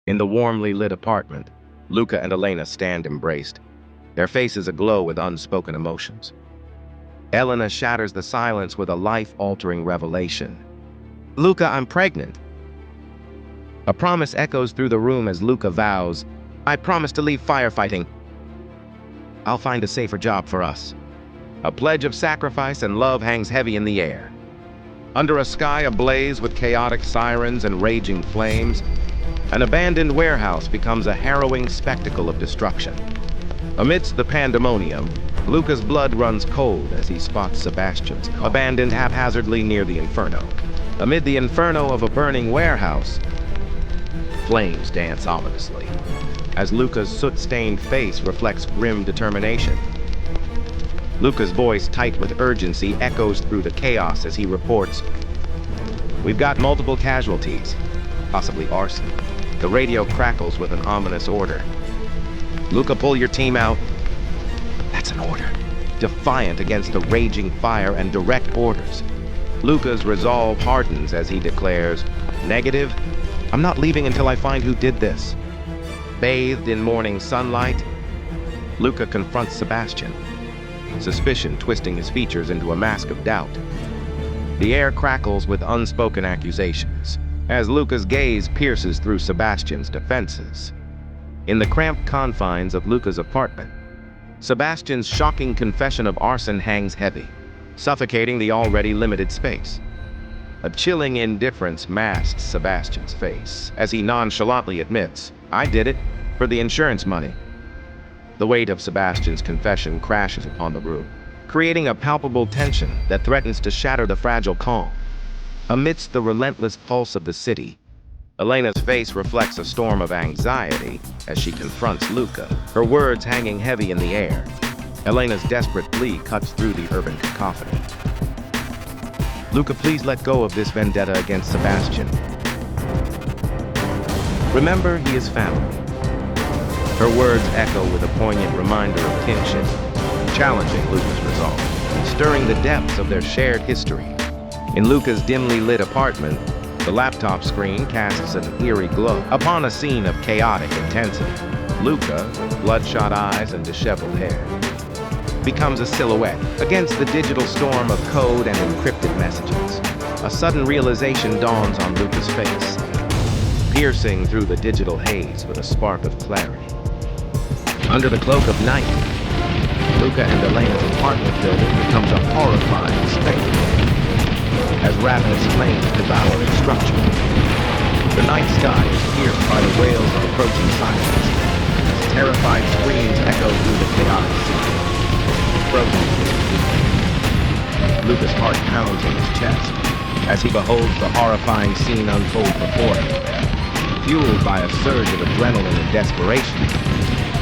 In the warmly lit apartment, Luca and Elena stand embraced, their faces aglow with unspoken emotions. Elena shatters the silence with a life-altering revelation. "Luca, I'm pregnant." A promise echoes through the room as Luca vows, "I promise to leave firefighting. I'll find a safer job for us." A pledge of sacrifice and love hangs heavy in the air. Under a sky ablaze with chaotic sirens and raging flames, an abandoned warehouse becomes a harrowing spectacle of destruction. Amidst the pandemonium, Luca's blood runs cold as he spots Sebastian's car, abandoned haphazardly near the inferno. Amid the inferno of a burning warehouse, flames dance ominously, as Luca's soot-stained face reflects grim determination. Luca's voice, tight with urgency, echoes through the chaos as he reports, "We've got multiple casualties, possibly arson." The radio crackles with an ominous order. "Luca, pull your team out." That's an order, defiant against the raging fire and direct orders. Luca's resolve hardens as he declares, "Negative, I'm not leaving until I find who did this." Bathed in morning sunlight, Luca confronts Sebastian, suspicion twisting his features into a mask of doubt. The air crackles with unspoken accusations as Luca's gaze pierces through Sebastian's defenses. In the cramped confines of Luca's apartment, Sebastian's shocking confession of arson hangs heavy, suffocating the already limited space. A chilling indifference masks Sebastian's face as he nonchalantly admits, "I did it for the insurance money." The weight of Sebastian's confession crashes upon the room, creating a palpable tension that threatens to shatter the fragile calm. Amidst the relentless pulse of the city, Elena's face reflects a storm of anxiety as she confronts Luca, her words hanging heavy in the air. Elena's desperate plea cuts through the urban cacophony. "Luca, please let go of this vendetta against Sebastian. Remember, he is family." Her words echo with a poignant reminder of kinship, challenging Luca's resolve, stirring the depths of their shared history. In Luca's dimly lit apartment, the laptop screen casts an eerie glow upon a scene of chaotic intensity. Luca, bloodshot eyes and disheveled hair, becomes a silhouette against the digital storm of code and encrypted messages. A sudden realization dawns on Luca's face, piercing through the digital haze with a spark of clarity. Under the cloak of night, Luca and Elena's apartment building becomes a horrifying spectacle as ravenous flames devour its structure. The night sky is pierced by the wails of approaching silence, as terrified screams echo through the chaotic city. Frozen. Luca's heart pounds in his chest as he beholds the horrifying scene unfold before him. Fueled by a surge of adrenaline and desperation,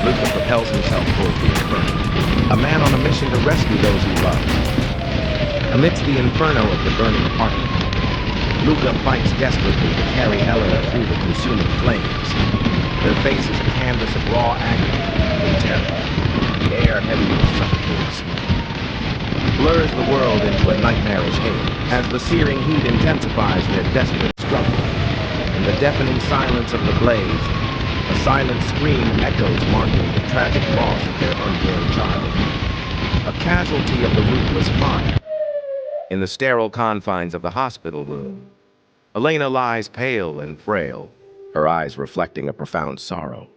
Luca propels himself toward the inferno, a man on a mission to rescue those he loves. Amidst the inferno of the burning apartment, Luca fights desperately to carry Elena through the consuming flames. Their faces a canvas of raw agony and terror, the air heavy with suffocating smoke. Blurs the world into a nightmarish haze as the searing heat intensifies their desperate struggle. In the deafening silence of the blaze, a silent scream echoes, marking the tragic loss of their unborn child. A casualty of the ruthless fire. In the sterile confines of the hospital room, Elena lies pale and frail, her eyes reflecting a profound sorrow.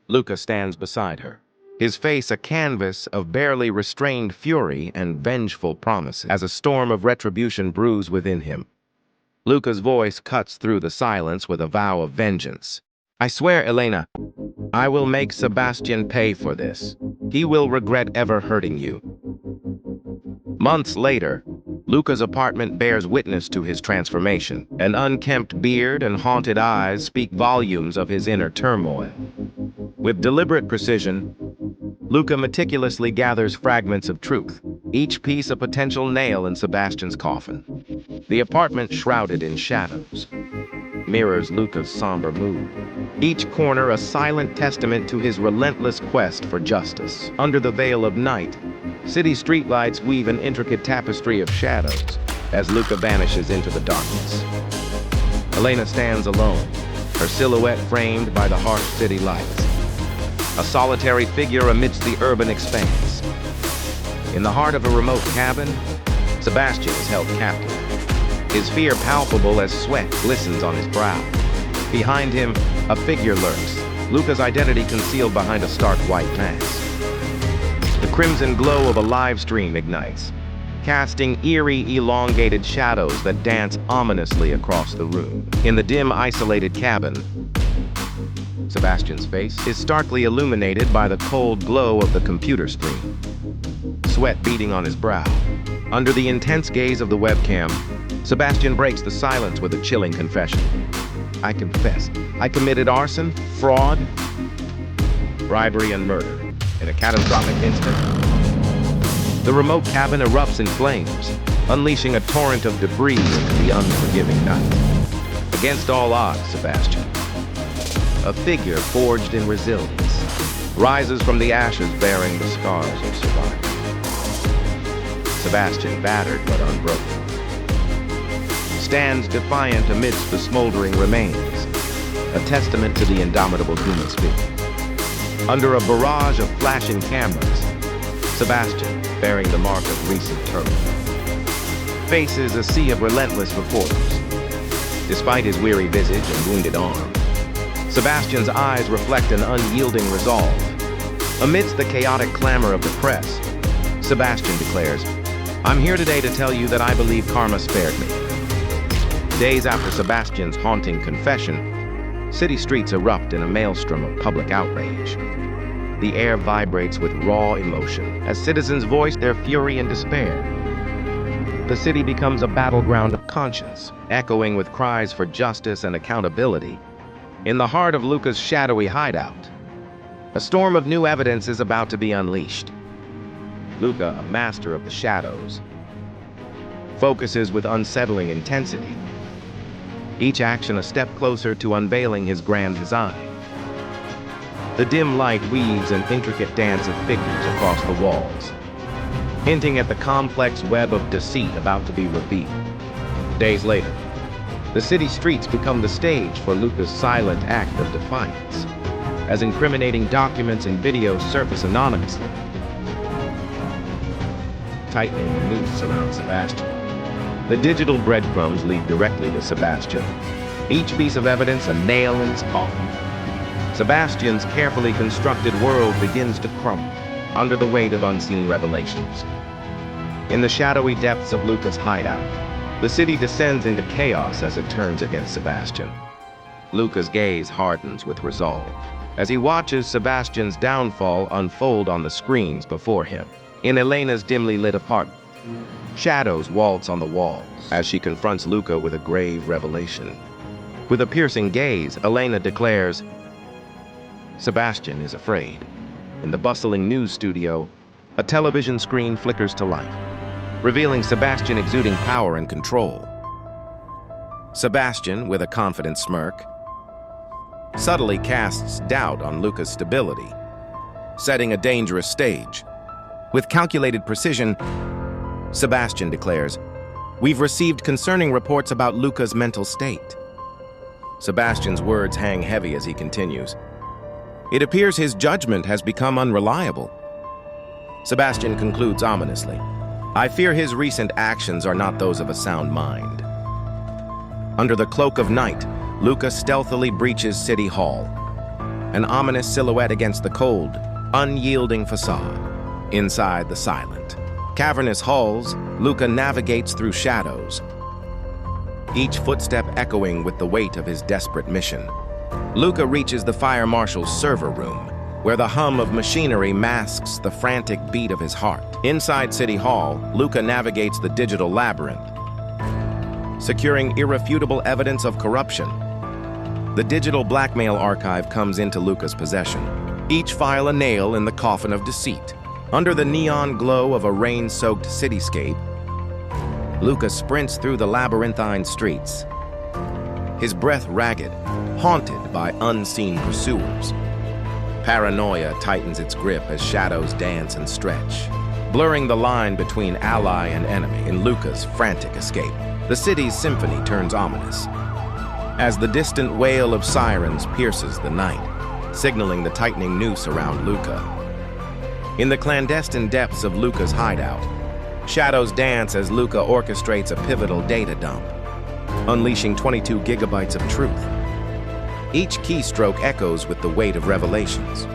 Luca stands beside her, his face a canvas of barely restrained fury and vengeful promises as a storm of retribution brews within him. Luca's voice cuts through the silence with a vow of vengeance. "I swear, Elena, I will make Sebastian pay for this. He will regret ever hurting you." Months later, Luca's apartment bears witness to his transformation. An unkempt beard and haunted eyes speak volumes of his inner turmoil. With deliberate precision, Luca meticulously gathers fragments of truth, each piece a potential nail in Sebastian's coffin. The apartment, shrouded in shadows, mirrors Luca's somber mood, each corner a silent testament to his relentless quest for justice. Under the veil of night, city streetlights weave an intricate tapestry of shadows as Luca vanishes into the darkness. Elena stands alone, her silhouette framed by the harsh city lights. A solitary figure amidst the urban expanse. In the heart of a remote cabin, Sebastian is held captive, his fear palpable as sweat glistens on his brow. Behind him, a figure lurks, Luca's identity concealed behind a stark white mask. The crimson glow of a live stream ignites, casting eerie, elongated shadows that dance ominously across the room. In the dim, isolated cabin, Sebastian's face is starkly illuminated by the cold glow of the computer screen, sweat beading on his brow. Under the intense gaze of the webcam, Sebastian breaks the silence with a chilling confession. I confess, I committed arson, fraud, bribery, and murder in a catastrophic instant. The remote cabin erupts in flames, unleashing a torrent of debris into the unforgiving night. Against all odds, Sebastian, a figure forged in resilience, rises from the ashes bearing the scars of survival. Sebastian, battered but unbroken, stands defiant amidst the smoldering remains, a testament to the indomitable human spirit. Under a barrage of flashing cameras, Sebastian, bearing the mark of recent turmoil, faces a sea of relentless reporters. Despite his weary visage and wounded arm, Sebastian's eyes reflect an unyielding resolve. Amidst the chaotic clamor of the press, Sebastian declares, I'm here today to tell you that I believe karma spared me. Days after Sebastian's haunting confession, city streets erupt in a maelstrom of public outrage. The air vibrates with raw emotion as citizens voice their fury and despair. The city becomes a battleground of conscience, echoing with cries for justice and accountability. In the heart of Luca's shadowy hideout, a storm of new evidence is about to be unleashed. Luca, a master of the shadows, focuses with unsettling intensity, each action a step closer to unveiling his grand design. The dim light weaves an intricate dance of figures across the walls, hinting at the complex web of deceit about to be revealed. Days later, the city streets become the stage for Luca's silent act of defiance, as incriminating documents and videos surface anonymously, tightening the noose around Sebastian. The digital breadcrumbs lead directly to Sebastian, each piece of evidence a nail in his coffin. Sebastian's carefully constructed world begins to crumble under the weight of unseen revelations. In the shadowy depths of Luca's hideout, the city descends into chaos as it turns against Sebastian. Luca's gaze hardens with resolve as he watches Sebastian's downfall unfold on the screens before him. In Elena's dimly lit apartment, shadows waltz on the walls as she confronts Luca with a grave revelation. With a piercing gaze, Elena declares, Sebastian is afraid. In the bustling news studio, a television screen flickers to life, revealing Sebastian exuding power and control. Sebastian, with a confident smirk, subtly casts doubt on Luca's stability, setting a dangerous stage. With calculated precision, Sebastian declares, We've received concerning reports about Luca's mental state. Sebastian's words hang heavy as he continues. It appears his judgment has become unreliable. Sebastian concludes ominously, I fear his recent actions are not those of a sound mind. Under the cloak of night, Luca stealthily breaches City Hall, an ominous silhouette against the cold, unyielding facade. Inside the silent, cavernous halls, Luca navigates through shadows, each footstep echoing with the weight of his desperate mission. Luca reaches the fire marshal's server room, where the hum of machinery masks the frantic beat of his heart. Inside City Hall, Luca navigates the digital labyrinth, securing irrefutable evidence of corruption. The digital blackmail archive comes into Luca's possession, each file a nail in the coffin of deceit. Under the neon glow of a rain-soaked cityscape, Luca sprints through the labyrinthine streets, his breath ragged, haunted by unseen pursuers. Paranoia tightens its grip as shadows dance and stretch, blurring the line between ally and enemy in Luca's frantic escape. The city's symphony turns ominous, as the distant wail of sirens pierces the night, signaling the tightening noose around Luca. In the clandestine depths of Luca's hideout, shadows dance as Luca orchestrates a pivotal data dump, unleashing 22 gigabytes of truth. Each keystroke echoes with the weight of revelations,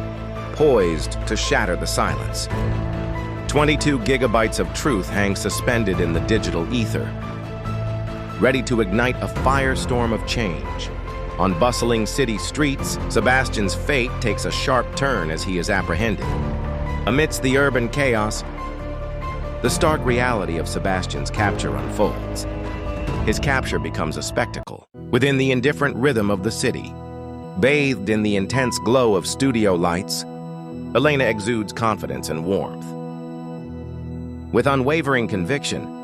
poised to shatter the silence. 22 gigabytes of truth hang suspended in the digital ether, ready to ignite a firestorm of change. On bustling city streets, Sebastian's fate takes a sharp turn as he is apprehended. Amidst the urban chaos, the stark reality of Sebastian's capture unfolds. His capture becomes a spectacle within the indifferent rhythm of the city. Bathed in the intense glow of studio lights, Elena exudes confidence and warmth. With unwavering conviction,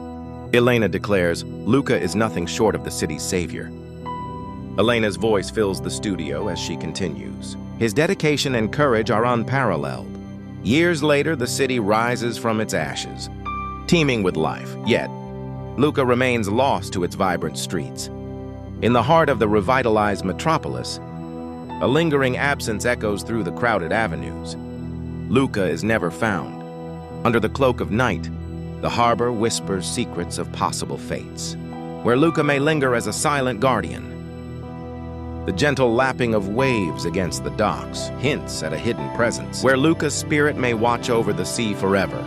Elena declares Luca is nothing short of the city's savior. Elena's voice fills the studio as she continues. His dedication and courage are unparalleled. Years later, the city rises from its ashes, teeming with life, yet Luca remains lost to its vibrant streets. In the heart of the revitalized metropolis, a lingering absence echoes through the crowded avenues. Luca is never found. Under the cloak of night, the harbor whispers secrets of possible fates, where Luca may linger as a silent guardian. The gentle lapping of waves against the docks hints at a hidden presence, where Luca's spirit may watch over the sea forever.